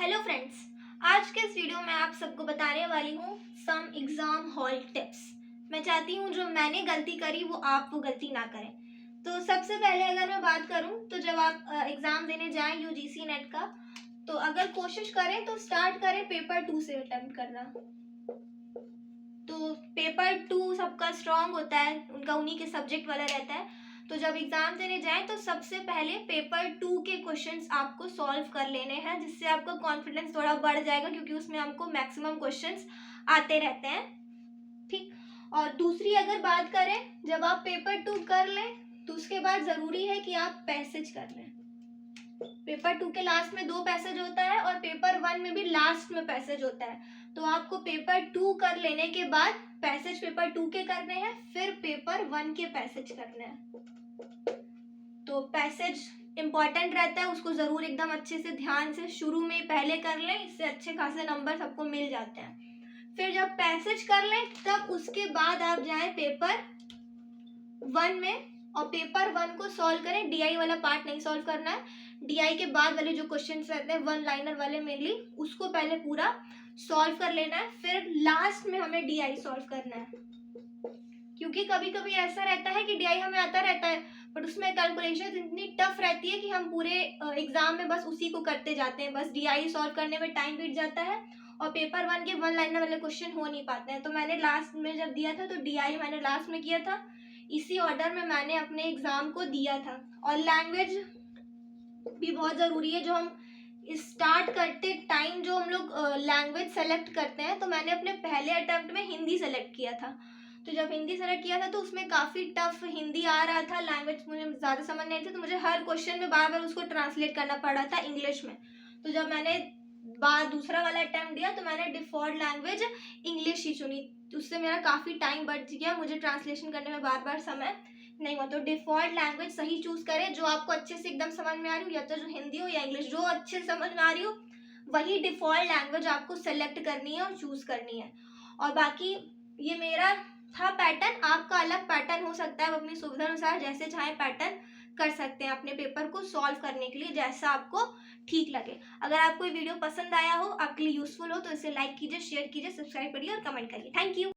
Hello friends, आज के इस वीडियो में आप सबको बताने वाली हूँ सम एग्ज़ाम हॉल टिप्स। मैं चाहती हूँ जो मैंने गलती करी आप वो गलती ना करें। तो सबसे पहले अगर मैं बात करूँ तो जब आप एग्ज़ाम देने जाएं यूजीसी नेट का, तो अगर कोशिश करें तो स्टार्ट करें पेपर 2 से अटेम्प्ट करना। तो पेपर 2 सबका स्ट्रॉन्ग होता है, उनका उन्हीं के सब्जेक्ट वाला रहता है। तो जब एग्ज़ाम देने जाएं तो सबसे पहले पेपर 2 के क्वेश्चंस आपको सॉल्व कर लेने हैं, जिससे आपका कॉन्फिडेंस थोड़ा बढ़ जाएगा, क्योंकि उसमें हमको मैक्सिमम क्वेश्चंस आते रहते हैं। ठीक। और दूसरी अगर बात करें, जब आप पेपर 2 कर लें तो उसके बाद ज़रूरी है कि आप पैसेज कर लें। पेपर 2 के लास्ट में 2 पैसेज होता है और पेपर 1 में भी लास्ट में पैसेज होता है। तो आपको पेपर 2 कर लेने के बाद पैसेज पेपर 2 के करने हैं, फिर पेपर 1 के पैसेज करने हैं। तो पैसेज इंपॉर्टेंट रहता है, उसको ज़रूर एकदम अच्छे से ध्यान से शुरू में पहले कर लें, इससे अच्छे खासे नंबर सबको मिल जाते हैं। फिर जब पैसेज कर लें तब उसके बाद आप जाएं पेपर 1 में और पेपर 1 को सॉल्व करें। डीआई वाला पार्ट नहीं सॉल्व करना है, डीआई के बाद वाले जो क्वेश्चंस रहते हैं 1 लाइनर वाले मेनली, उसको पहले पूरा सॉल्व कर लेना है, फिर लास्ट में हमें डीआई सॉल्व करना है। क्योंकि कभी कभी ऐसा रहता है कि डीआई हमें आता रहता है बट उसमें कैलकुलेशन इतनी टफ रहती है कि हम पूरे एग्जाम में बस उसी को करते जाते हैं, बस डीआई सॉल्व करने में टाइम बीत जाता है और पेपर 1 के 1 लाइनर वाले क्वेश्चन हो नहीं पाते हैं। तो मैंने लास्ट में जब दिया था तो डीआई मैंने लास्ट में किया था, इसी ऑर्डर में मैंने अपने एग्जाम को दिया था। और लैंग्वेज भी बहुत ज़रूरी है। जो हम स्टार्ट करते टाइम जो हम लोग लैंग्वेज सेलेक्ट करते हैं, तो मैंने अपने पहले अटेम्प्ट में हिंदी सेलेक्ट किया था। तो जब हिंदी सेलेक्ट किया था तो उसमें काफ़ी टफ हिंदी आ रहा था, लैंग्वेज मुझे ज़्यादा समझ नहीं थी, तो मुझे हर क्वेश्चन में बार बार उसको ट्रांसलेट करना पड़ रहा था इंग्लिश में। तो जब मैंने दूसरा वाला अटेम्प्ट दिया तो मैंने डिफ़ॉल्ट लैंग्वेज इंग्लिश ही चुनी, तो उससे मेरा काफ़ी टाइम बच गया, मुझे ट्रांसलेशन करने में बार बार समय नहीं हुआ। तो डिफ़ॉल्ट लैंग्वेज सही चूज़ करें, जो आपको अच्छे से एकदम समझ में आ रही हो, या तो जो हिंदी हो या इंग्लिश, जो अच्छे से समझ में आ रही हो वही डिफ़ॉल्ट लैंग्वेज आपको सेलेक्ट करनी है और चूज़ करनी है। और बाकी ये मेरा था पैटर्न, आपका अलग पैटर्न हो सकता है, आप अपनी सुविधा अनुसार जैसे चाहें पैटर्न कर सकते हैं अपने पेपर को सॉल्व करने के लिए, जैसा आपको ठीक लगे। अगर आपको ये वीडियो पसंद आया हो, आपके लिए यूजफुल हो, तो इसे लाइक कीजिए, शेयर कीजिए, सब्सक्राइब करिए और कमेंट करिए। Thank you.